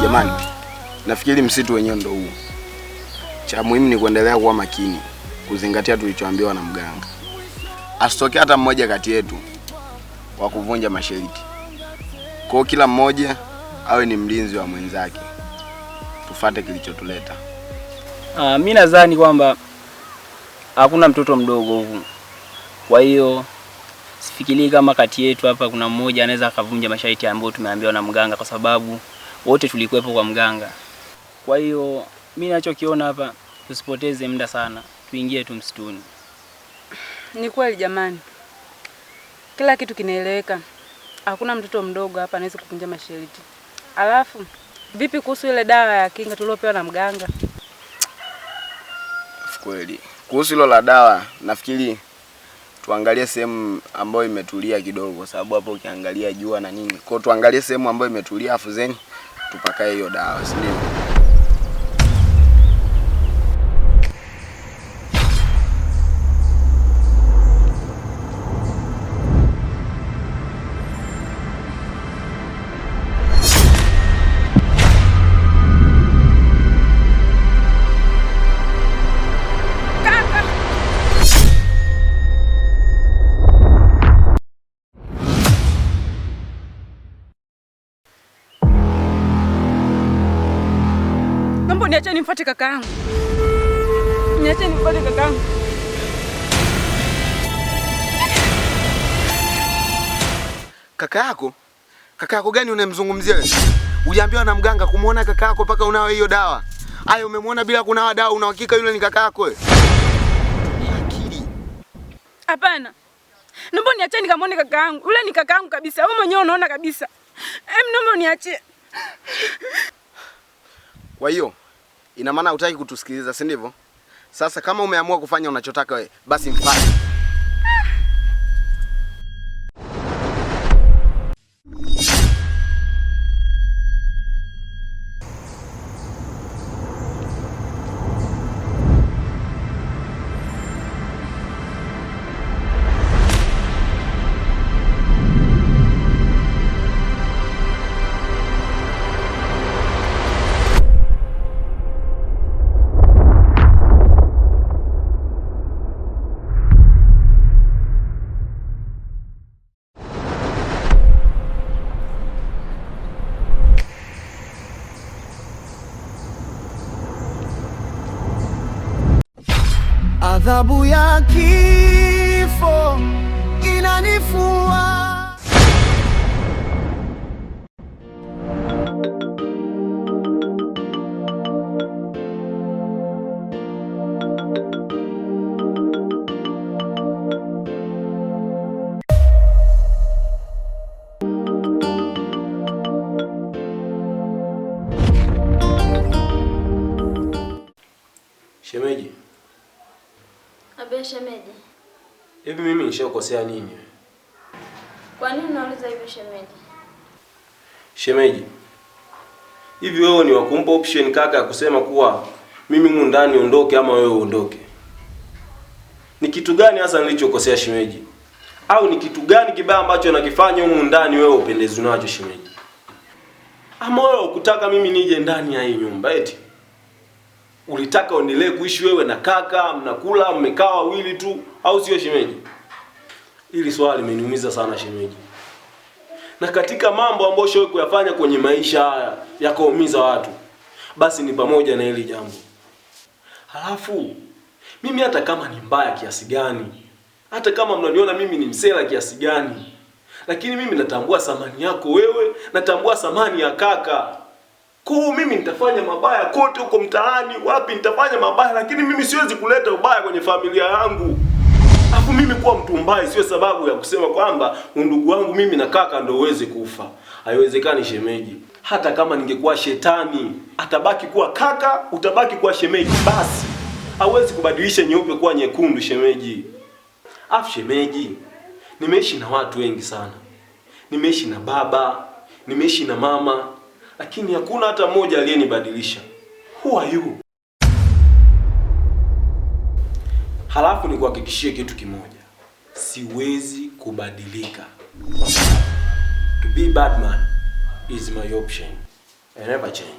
Jamani, nafikiri msitu wenyewe ndio huu. Cha muhimu ni kuendelea kuwa makini, kuzingatia tulichoambiwa na mganga. Asitokee hata mmoja kati yetu wa kuvunja masharti. Kwa kila mmoja awe ni mlinzi wa mwenzake. Tufuate kilichotuleta. Mimi nadhani kwamba hakuna mtoto mdogo huku. Kwa hiyo sifikiri kama kati yetu hapa kuna mmoja anaweza akavunja masharti ambayo tumeambiwa na mganga, kwa sababu wote tulikuwepo kwa mganga. Kwa hiyo mimi ninachokiona hapa, tusipoteze muda sana, tuingie tu msituni. Ni kweli jamani, kila kitu kinaeleweka. Hakuna mtoto mdogo hapa anaweza kuvunja masharti. Alafu vipi kuhusu ile dawa ya kinga tuliopewa na mganga? Kweli. Kuhusu hilo la dawa, nafikiri tuangalie sehemu ambayo imetulia kidogo, sababu hapo ukiangalia jua na nini. Kwa hiyo tuangalie sehemu ambayo imetulia afu zeni tupakae hiyo dawa, si ndio? Niache nimfuate kakaangu. Niache nimfuate kakaangu. Kaka yako? Kaka yako gani unamzungumzia wewe? Uliambiwa na mganga kumuona kaka yako paka unawe hiyo dawa. Haya umemwona bila kunawa dawa, una hakika yule ni kaka yako wewe? Ni akili. Hapana. Naomba niache nikamwone kakaangu. Yule ni kakaangu kabisa. Wewe mwenyewe unaona kabisa. Naomba niache. Kwa hiyo ina maana hutaki kutusikiliza, si ndivyo? Sasa kama umeamua kufanya unachotaka wewe, basi mfanye. Adhabu ya kifo inanifua. Shemeji. Abe shemeji. Hivi mimi nishakosea nini? Kwa nini unauliza hivyo shemeji? Shemeji. Hivi wewe ni wakumpa option kaka ya kusema kuwa mimi humu ndani ondoke ama wewe uondoke? Ni kitu gani hasa nilichokosea shemeji? Au ni kitu gani kibaya ambacho nakifanya humu ndani wewe upendezwe nacho shemeji? Ama wewe ukutaka mimi nije ndani ya hii nyumba eti? Ulitaka uendelee kuishi wewe na kaka, mnakula, mmekaa wawili tu, au sio shemeji? Hili swali limeniumiza sana shemeji. Na katika mambo ambayo showe kuyafanya kwenye maisha haya yakaumiza watu, basi ni pamoja na hili jambo. Halafu mimi hata kama ni mbaya kiasi gani, hata kama mnaniona mimi ni msela kiasi gani, lakini mimi natambua thamani yako wewe, natambua thamani ya kaka. Kwa mimi nitafanya mabaya kote huko mtaani, wapi nitafanya mabaya, lakini mimi siwezi kuleta ubaya kwenye familia yangu. Alafu mimi kuwa mtu mbaya sio sababu ya kusema kwamba ndugu wangu mimi na kaka ndio uweze kufa. Haiwezekani shemeji. Hata kama ningekuwa shetani, atabaki kuwa kaka, utabaki kuwa shemeji. Basi hawezi kubadilisha nyeupe kuwa nyekundu shemeji. Alafu shemeji, nimeishi na watu wengi sana. Nimeishi na baba, nimeishi na mama, lakini hakuna hata mmoja aliyenibadilisha. Who are you? Halafu nikuhakikishie kitu kimoja. Siwezi kubadilika. To be bad man is my option. I never change.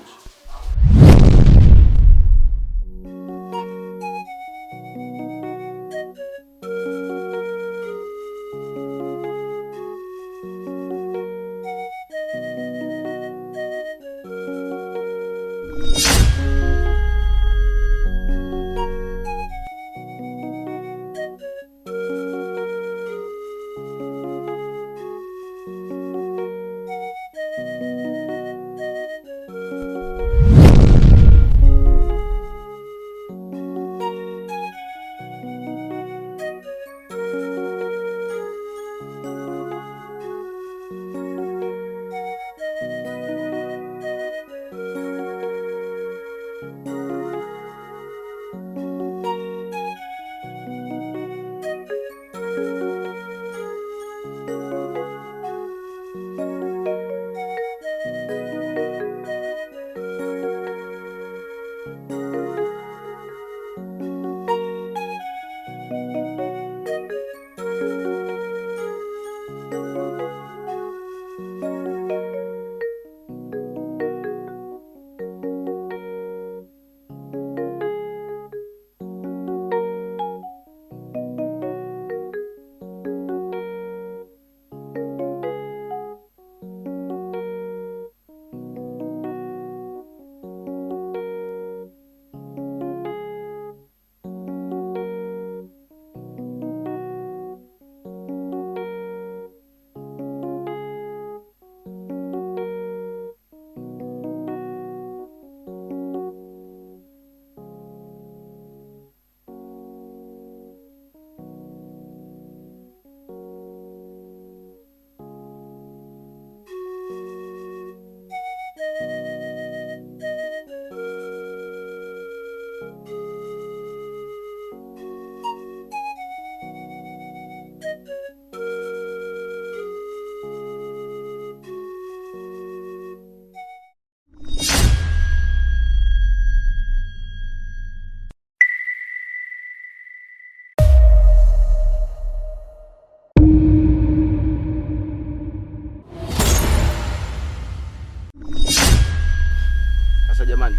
Sasa jamani,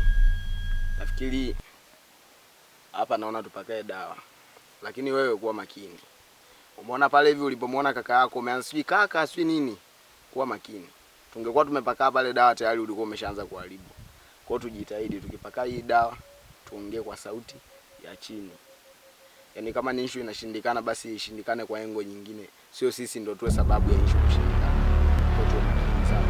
nafikiri hapa naona tupakae dawa, lakini wewe kuwa makini. Umeona pale hivi ulipomwona kaka yako umeanza sijui kaka sijui nini, kuwa makini. Tungekuwa tumepaka pale dawa tayari ulikuwa umeshaanza kuharibu. Kwa hiyo tujitahidi tukipaka hii dawa tuongee kwa sauti ya chini. Yaani kama ni issue inashindikana basi ishindikane kwa engo nyingine. Sio sisi ndio tuwe sababu ya issue kushindikana. Kwa hiyo tuwe sawa.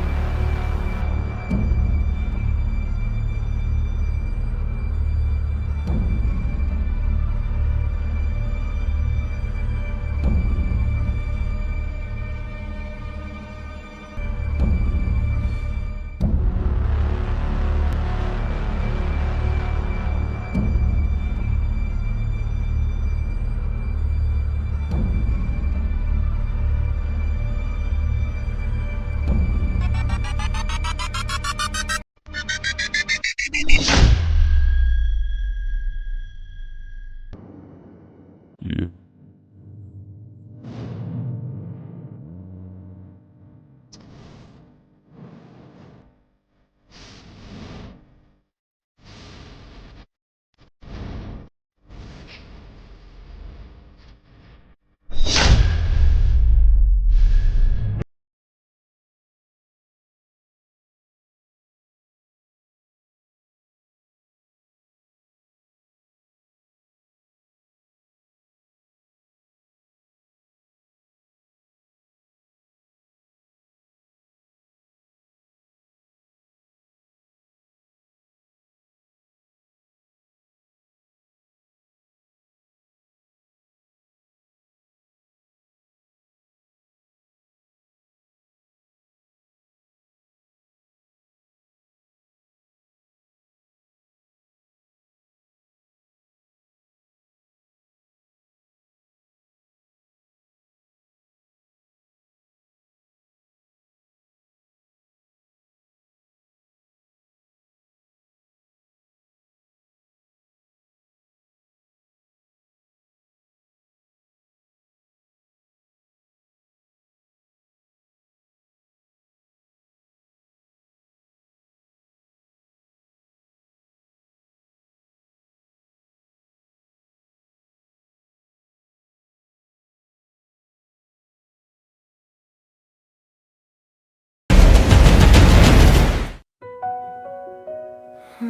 Hey.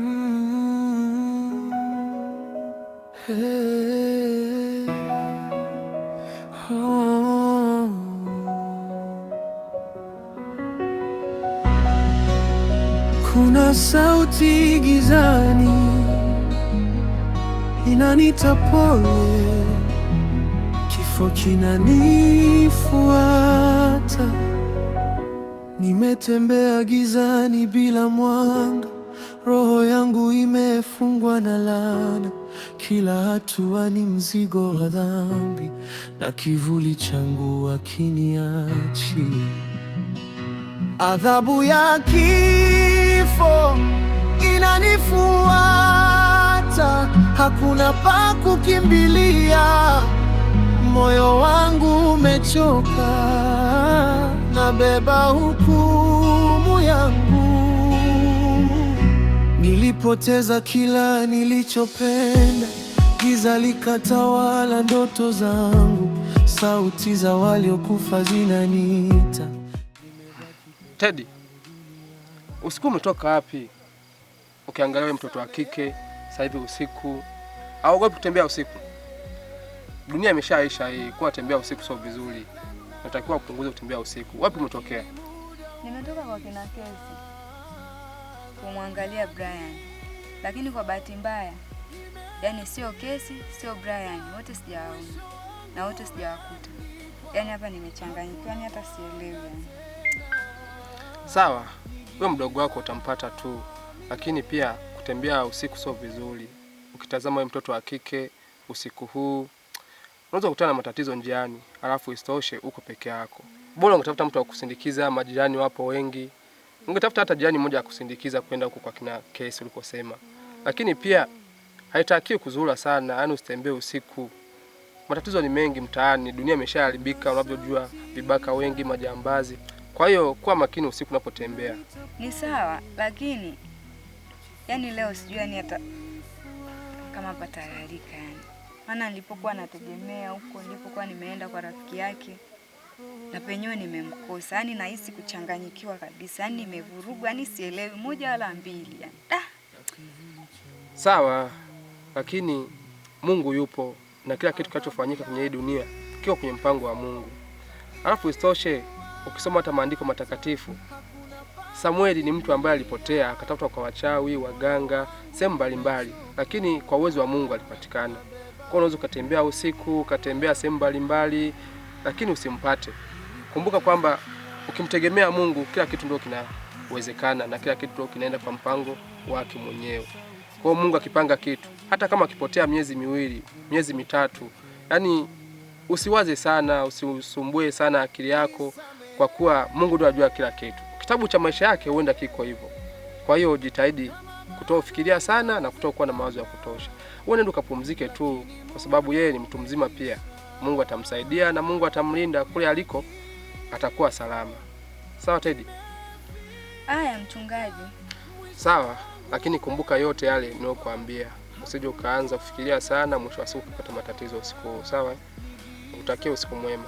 Oh. Kuna sauti gizani inanita pole, kifo kinanifuata. Nimetembea gizani bila mwanga, roho yangu imefungwa na laana. Kila hatua ni mzigo wa dhambi, na kivuli changu hakiniachi. Adhabu ya kifo inanifuata, hakuna pa kukimbilia. Moyo wangu umechoka, nabeba hukumu yangu. Nilipoteza kila nilichopenda, giza likatawala ndoto zangu. Sauti za waliokufa zinaniita. Teddy, usiku umetoka wapi? Ukiangalia wewe mtoto wa kike, sasa hivi usiku. Hauogopi kutembea usiku? Dunia imeshaisha hii, kuwa tembea usiku sio vizuri. Natakiwa upunguze kutembea usiku. Wapi umetokea? Nimetoka kwa kina Kezi kumwangalia Brian. Lakini kwa bahati mbaya, yani sio Kezi, sio Brian, wote sijawaona. Na wote sijawakuta. Yani hapa nimechanganyikiwa, yani hata sielewi yani. Sawa, wewe mdogo wako utampata tu, lakini pia kutembea usiku sio vizuri. Ukitazama wewe mtoto wa kike usiku huu, unaweza kukutana na matatizo njiani, alafu isitoshe uko peke yako. Bora ungetafuta mtu wa kusindikiza, majirani wapo wengi. Ungetafuta hata jirani mmoja akusindikiza kwenda huko kwa kina Kesi ulikosema. Lakini pia haitakiwi kuzura sana, yani usitembee usiku. Matatizo ni mengi mtaani, dunia imeshaharibika, unavyojua, vibaka wengi, majambazi. Kwa hiyo kuwa makini usiku unapotembea. Ni sawa, lakini yani leo sijui yani hata kama pataralika yani. Maana nilipokuwa nategemea huko, nilipokuwa nimeenda kwa rafiki yake, na penyewe nimemkosa. Yani nahisi kuchanganyikiwa kabisa. Yani nimevurugwa, yani sielewi moja wala mbili yani. Sawa, lakini Mungu yupo na kila kitu kinachofanyika kwenye hii dunia kiko kwenye mpango wa Mungu. Alafu isitoshe, ukisoma hata maandiko matakatifu, Samueli ni mtu ambaye alipotea, akatafuta kwa wachawi, waganga, sehemu mbalimbali, lakini kwa uwezo wa Mungu alipatikana. Kwa unaweza ukatembea usiku, ukatembea sehemu mbalimbali, lakini usimpate. Kumbuka kwamba ukimtegemea Mungu, kila kitu ndio kinawezekana na kila kitu ndio kinaenda kwa mpango wake mwenyewe. Kwa Mungu akipanga kitu, hata kama akipotea miezi miwili, miezi mitatu, yani usiwaze sana, usisumbue sana akili yako, kwa kuwa Mungu ndiye anajua kila kitu. Kitabu cha maisha yake huenda kiko hivyo. Kwa hiyo jitahidi kutofikiria sana na kutokuwa na mawazo ya kutosha. Wewe nenda ukapumzike tu, kwa sababu yeye ni mtu mzima pia. Mungu atamsaidia na Mungu atamlinda kule aliko, atakuwa salama. Sawa Teddy? Aya mchungaji. Sawa, lakini kumbuka yote yale ninayokuambia. Usije ukaanza kufikiria sana, mwisho wa siku kupata matatizo usiku. Sawa? Utakie usiku mwema.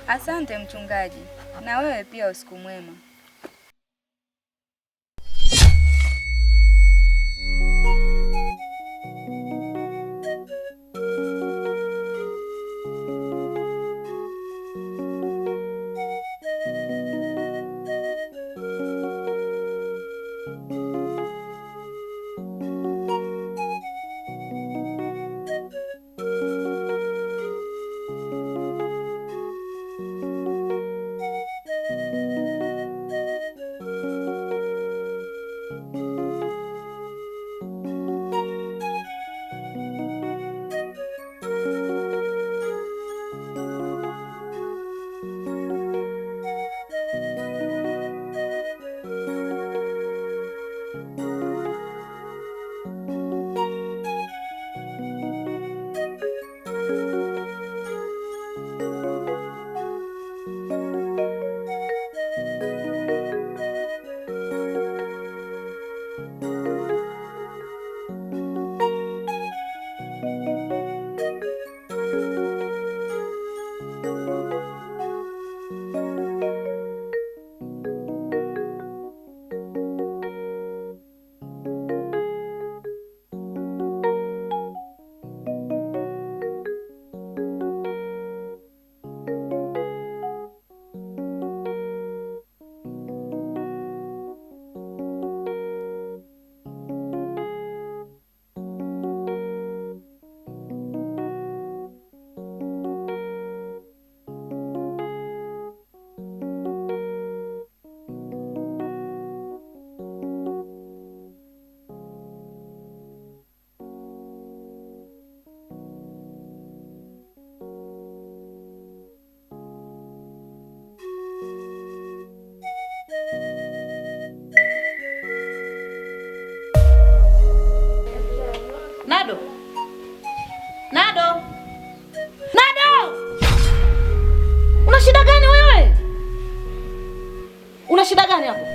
Asante mchungaji. Na wewe pia usiku mwema. Nado. Nado. Nado! Una shida gani wewe? Una shida gani hapo?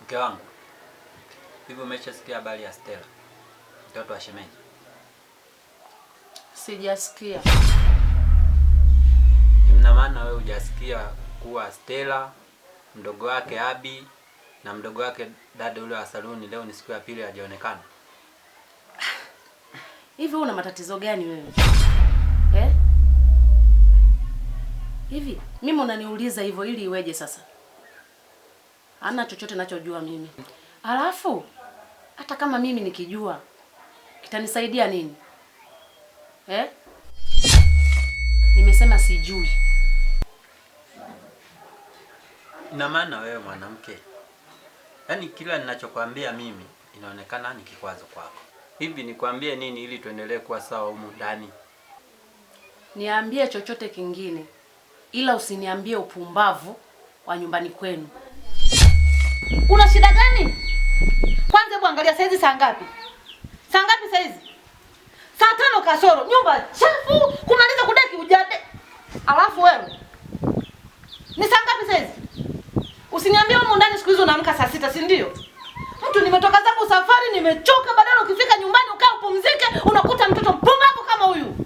Mke wangu, hivi umeshasikia habari ya Stella, mtoto wa shemeji? Sijasikia. Ina maana wewe hujasikia kuwa Stella, mdogo wake Abi na mdogo wake dada yule wa saluni leo ni siku ya pili hajaonekana? Hivi una matatizo gani wewe? Hivi mimi unaniuliza hivyo ili iweje sasa? Hana chochote nachojua mimi. Alafu hata kama mimi nikijua kitanisaidia nini? Nimesema sijui. Ina maana wewe mwanamke, yaani kila ninachokwambia mimi inaonekana ni kikwazo kwako. Hivi nikwambie nini ili tuendelee kuwa sawa humu ndani? Niambie chochote kingine, ila usiniambie upumbavu wa nyumbani kwenu. Una shida gani? Kwanza hebu angalia saizi saa ngapi? Saa ngapi saizi? Saa 5 kasoro. Nyumba chafu, kumaliza kudeki ujade. Alafu wewe ni saa ngapi saizi? Usiniambie huko ndani siku hizo unaamka saa 6, si ndio? Mtu nimetoka zangu safari, nimechoka, badala ukifika nyumbani ukaa upumzike, unakuta mtoto mpumbavu kama huyu.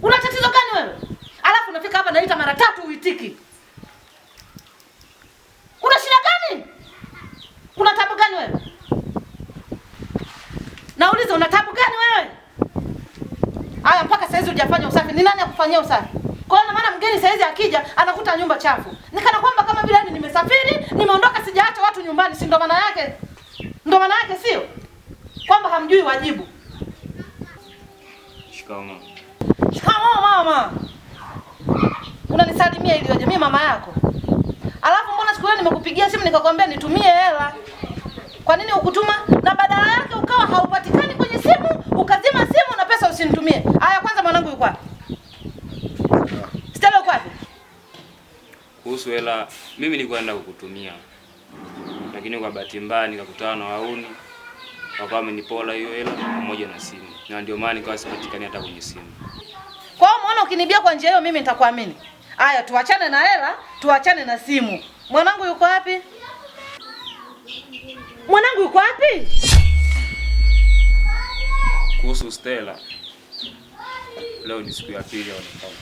Una tatizo gani wewe? Alafu unafika hapa naita mara 3 uitiki. Una shida gani? Una tabu gani wewe? Nauliza una tabu gani wewe? Haya mpaka saizi hujafanya usafi. Ni nani akufanyia usafi? Kwa hiyo maana mgeni saizi akija anakuta nyumba chafu. Nikana kwamba kama vile nimesafiri, nimeondoka sijaacha watu nyumbani, si ndo maana yake? Ndo maana yake sio? Kwamba hamjui wajibu. Shikamoo. Shikamoo mama. Unanisalimia ili waje mimi mama yako. Alafu mbona siku ile nimekupigia simu nikakwambia nitumie hela? Kwa nini ukutuma na badala yake ukawa haupatikani kwenye simu, ukazima simu na pesa usinitumie? Haya kwanza mwanangu yuko wapi? Stella yuko wapi? Kuhusu hela, mimi nilikuwa naenda kukutumia. Lakini kwa bahati mbaya nikakutana na wauni. Wakawa wamenipola hiyo hela pamoja na simu. Na ndio maana nikawa sipatikani hata kwenye simu. Kwa hiyo muone ukinibia kwa njia hiyo mimi nitakuamini. Haya tuachane na hela, tuachane na simu. Mwanangu yuko wapi? Mwanangu yuko wapi? Kuhusu Stella, leo ni siku ya pili haonekani.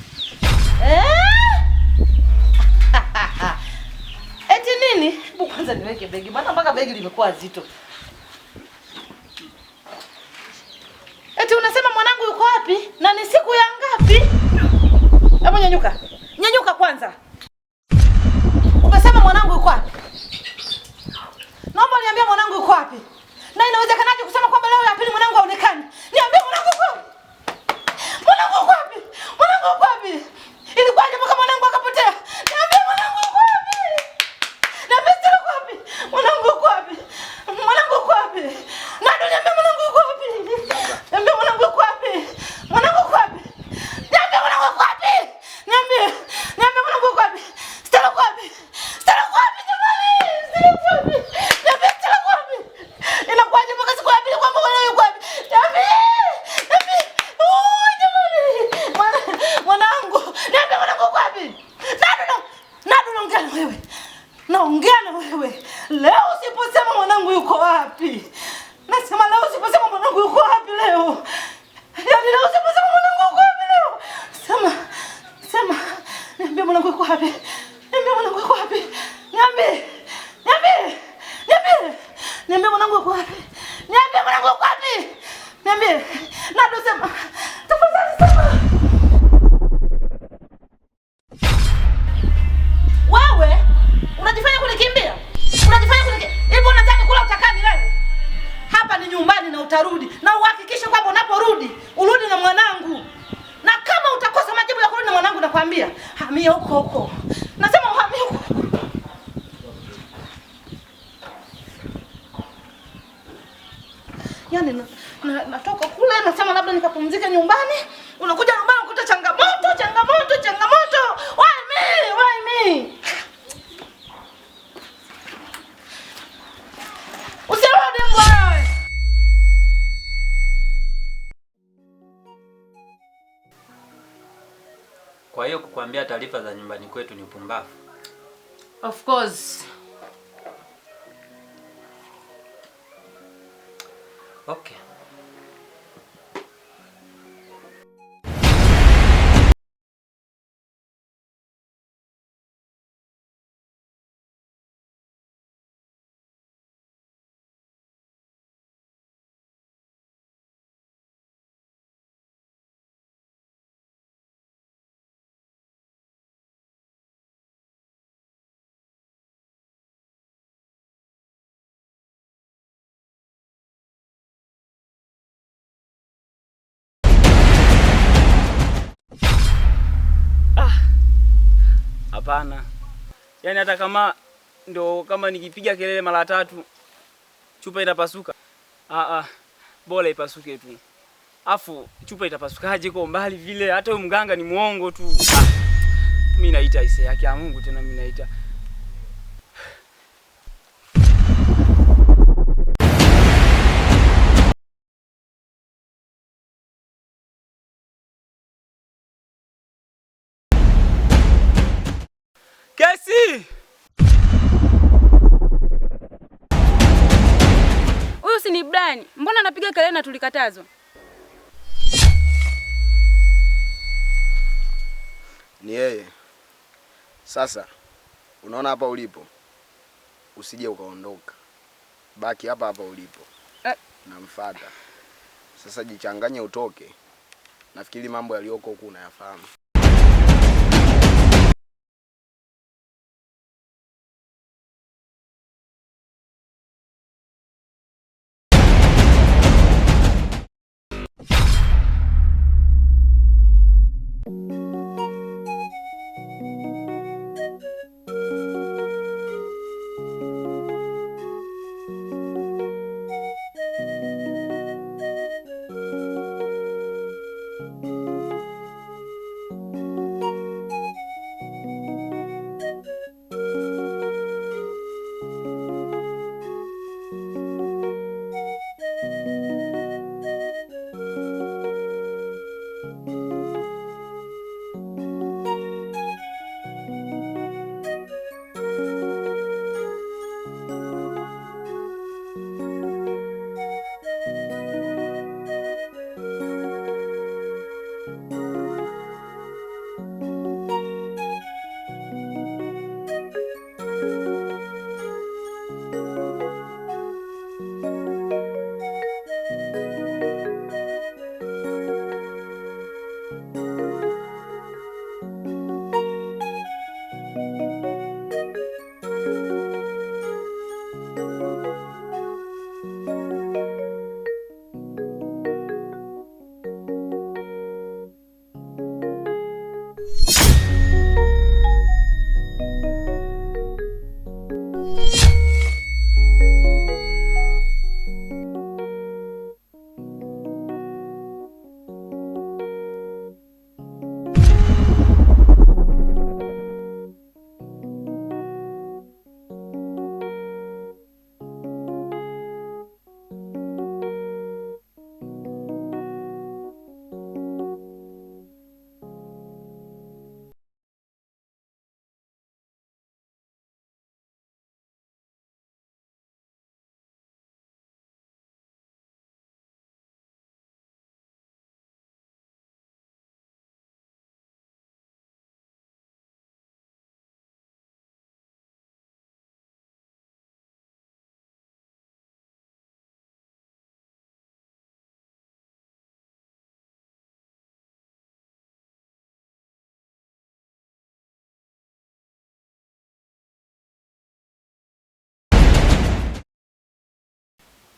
Eti nini? Hebu kwanza niweke begi. Maana mpaka begi limekuwa zito. Eti unasema mwanangu yuko wapi? Na ni siku ya ngapi? Hebu nyanyuka. Nyanyuka kwanza. Umesema mwanangu yuko wapi? Naomba niambie mwanangu yuko wapi? Na inawezekanaje kusema kwamba leo ya pili mwanangu haonekani? Niambie mwanangu yuko wapi? Mwanangu yuko wapi? Mwanangu yuko wapi? Ilikuwaje mpaka mwanangu akapotea? Niambie mwanangu yuko wapi? Niambie Stella yuko wapi? Mwanangu yuko wapi? Mwanangu yuko wapi? Nado niambie mwanangu yuko wapi? Niambie mwanangu yuko wapi? Mwanangu yuko wapi? Niambie mwanangu yuko wapi? Niambie mwanangu yuko wapi? Stella yuko wapi? Stella yuko wapi jamani? Stella yuko wapi? Niambie Stella yuko wapi? Inakuwaje mpaka siku ya pili kwamba mwanangu yuko wapi? Niambie. Oh jamani. Mwanangu, niambie mwanangu yuko wapi? Nado naongea na wewe. Naongea na wewe. Leo usiposema mwanangu yuko wapi? Nasema leo usiposema mwanangu yuko wapi leo? Yaani leo usiposema mwanangu yuko wapi? uko wapi? Niambie mwanangu uko wapi? Niambie. Niambie. Niambie. Niambie mwanangu uko wapi? Niambie mwanangu uko wapi? Niambie. Nado sema. Tafadhali sema. Wewe unajifanya kunikimbia? Unajifanya kunikimbia? Hivi unataka kula utakaa milele? Hapa ni nyumbani na utarudi. Na uhakikishe kwamba unaporudi, urudi na mwanangu. Na kama utakosa majibu ya kurudi na mwanangu nakwambia, hamia huko huko. Nasema uhamie huko. Yaani natoka kule nasema labda nikapumzike nyumbani. Unakuja nyumbani ukuta changamoto. Why me? Usirudi mbaya. Kwa hiyo kukuambia taarifa za nyumbani kwetu ni upumbavu? Of course. Okay. Hapana. Yaani hata kama nikipiga kelele mara 3 chupa itapasuka. Bora ipasuke tu. Afu chupa itapasukaje kwa mbali vile? Hata huyu mganga ni muongo tu. Mimi naita ise yake ya Mungu tena mimi naita. Kesi! Huyu si ni Brian. Mbona anapiga kelele na tulikatazwa? Ni yeye. Sasa unaona hapa ulipo, usije ukaondoka. Baki hapa ulipo. Namfuata. Sasa jichanganye utoke. Nafikiri mambo yaliyoko huku unayafahamu.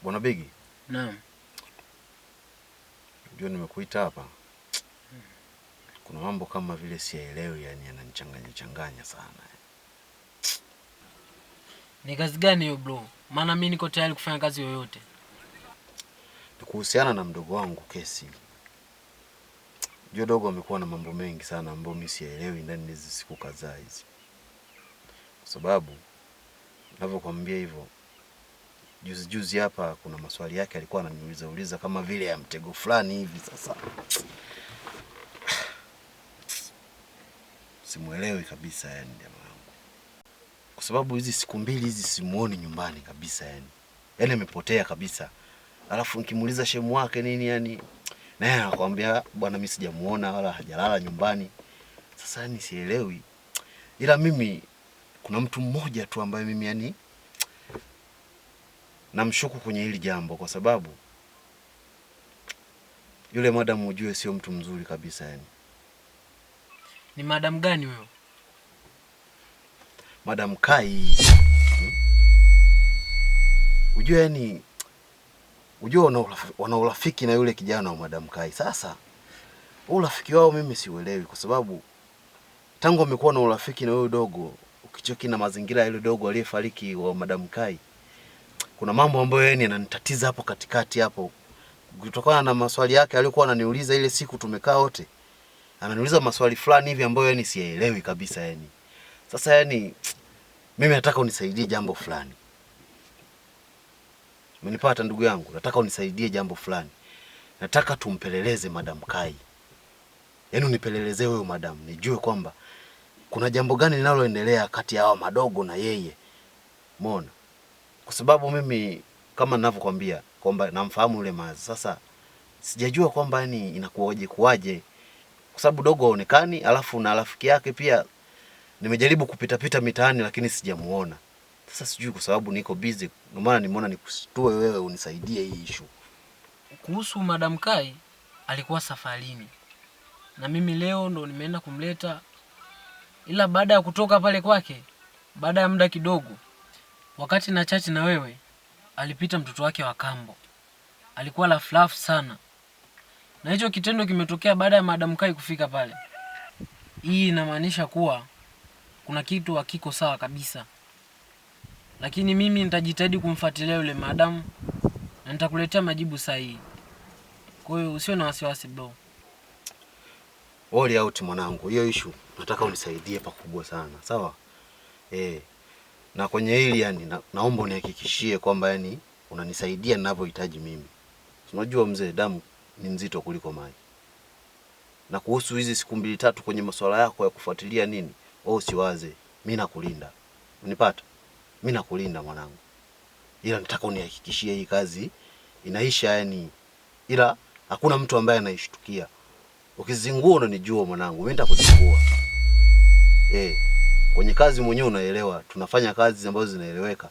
Bwana Bigi. Naam. Ndio nimekuita hapa. Kuna mambo kama vile sielewi, yani yananichanganya sana. Ni kazi gani hiyo bro? Maana mimi niko tayari kufanya kazi yoyote. Ni kuhusiana na mdogo wangu Kesi. Ndio dogo amekuwa na mambo mengi sana ambayo mimi sielewi ndani hizi siku kadhaa hizi. Kwa sababu ninavyokuambia hivyo, juzi hapa kuna maswali yake alikuwa ananiuliza kama vile ya mtego fulani hivi. Sasa simuelewi kabisa yani jamaa wangu. Kwa sababu hizi siku mbili hizi simuoni nyumbani kabisa yani. Yaani amepotea kabisa. Alafu nikimuuliza shemu wake nini yani, naye anakuambia bwana mimi sijamuona wala hajalala nyumbani. Sasa yani sielewi. Ila mimi kuna mtu mmoja tu ambaye mimi yani namshuku kwenye hili jambo, kwa sababu yule madam ujue sio mtu mzuri kabisa yani. Ni madam gani wewe? Madam Kai. Ujue yani, ujue wana urafiki na yule kijana wa Madam Kai. Sasa urafiki wao mimi siuelewi, kwa sababu tangu amekuwa na urafiki na yule dogo, ukichoki na mazingira ya yule dogo aliyefariki wa Madam Kai, kuna mambo ambayo yani yananitatiza hapo katikati hapo. Kutokana na maswali yake aliyokuwa ananiuliza ile siku tumekaa wote, ananiuliza maswali fulani hivi ambayo yani sielewi kabisa yani. Sasa yani mimi nataka unisaidie jambo fulani. Umenipata ndugu yangu? Nataka unisaidie jambo fulani. Nataka tumpeleleze Madam Kai. Yaani unipelelezee wewe madam, nijue kwamba kuna jambo gani linaloendelea kati ya hao madogo na yeye. Umeona? Kwa sababu mimi kama ninavyokuambia kwamba namfahamu yule Mazi. Sasa sijajua kwamba yani kuwaje. Kwa sababu dogo haonekani, alafu na rafiki yake pia nimejaribu kupita mitaani lakini sijamuona. Sasa sijui kwa sababu niko busy, ndio maana nimeona nikushtue wewe unisaidie hii issue. Kuhusu Madam Kai, alikuwa safarini. Na mimi leo ndo nimeenda kumleta. Ila baada ya kutoka pale kwake, baada ya muda kidogo, wakati na chati na wewe, alipita mtoto wake wa kambo. Alikuwa la fluff sana. Na hicho kitendo kimetokea baada ya Madam Kai kufika pale. Hii inamaanisha kuwa kuna kitu hakiko sawa kabisa. Lakini mimi nitajitahidi kumfuatilia yule madam na nitakuletea majibu sahihi. Kwa hiyo usiwe na wasiwasi bro. All out mwanangu, hiyo issue nataka unisaidie pakubwa sana. Sawa? Na kwenye hili yani naomba unihakikishie kwamba yani unanisaidia ninavyohitaji mimi. Unajua mzee, damu ni nzito kuliko maji. Na kuhusu hizi siku 2-3 kwenye masuala yako ya kufuatilia nini, wewe usiwaze, mimi nakulinda. Unipata? Mimi nakulinda mwanangu. Ila nataka unihakikishie hii kazi inaisha yani, ila hakuna mtu ambaye anaishtukia. Ukizingua unanijua mwanangu, mimi nitakuzingua. Kwenye kazi mwenyewe unaelewa, tunafanya kazi ambazo zinaeleweka.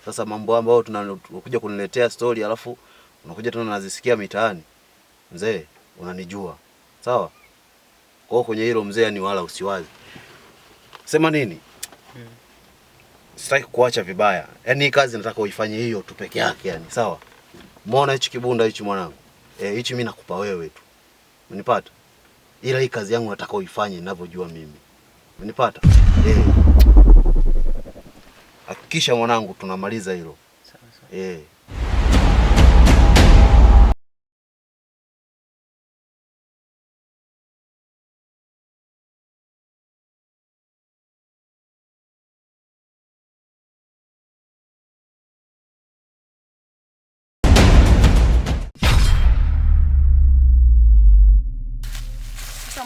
Sasa mambo ambayo tunakuja kuniletea story alafu unakuja tena nazisikia mitaani. Mzee, unanijua. Sawa? Kwa hiyo kwenye hilo mzee ni wala usiwazi. Sema nini? Sitaki kuacha vibaya. Yaani hii kazi nataka uifanye hiyo tu peke yake yani, sawa? Umeona hichi kibunda hichi mwanangu? Hichi mimi nakupa wewe tu. Unanipata? Ila hii kazi yangu nataka uifanye ninavyojua mimi. Unanipata? Hakikisha mwanangu tunamaliza hilo. Sawa.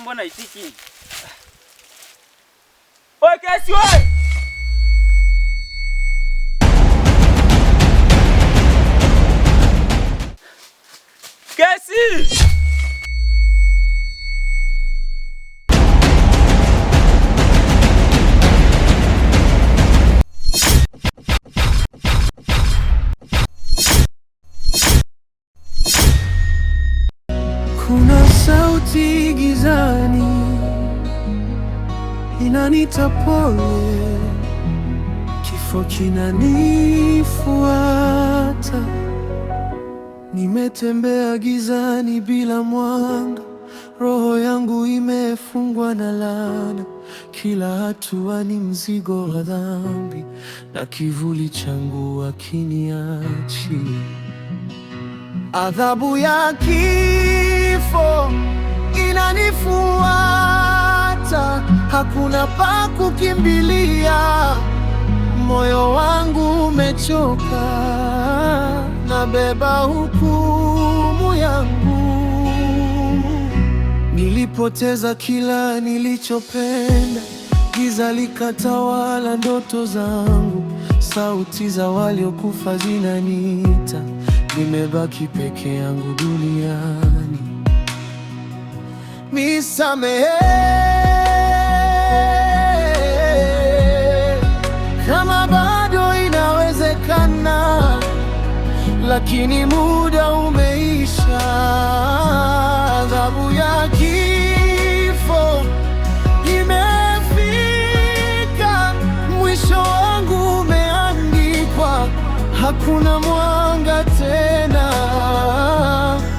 Mbona itiki? Oi Kesi wewe! Kesi! Kuna sauti gizani inanita pole, kifo kinanifuata Nimetembea gizani bila mwanga, roho yangu imefungwa na laana. Kila hatua ni mzigo wa dhambi, na kivuli changu hakiniachi. Adhabu ya kifo inanifuata, hakuna pa kukimbilia. Moyo wangu umechoka, nabeba hukumu yangu. Nilipoteza kila nilichopenda, giza likatawala ndoto zangu. Sauti za waliokufa zinaniita, nimebaki peke yangu duniani. Nisamehe kama bado inawezekana, lakini muda umeisha. Adhabu ya kifo imefika, mwisho wangu umeandikwa. Hakuna mwanga tena,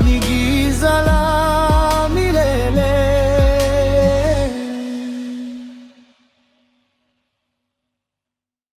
ni giza la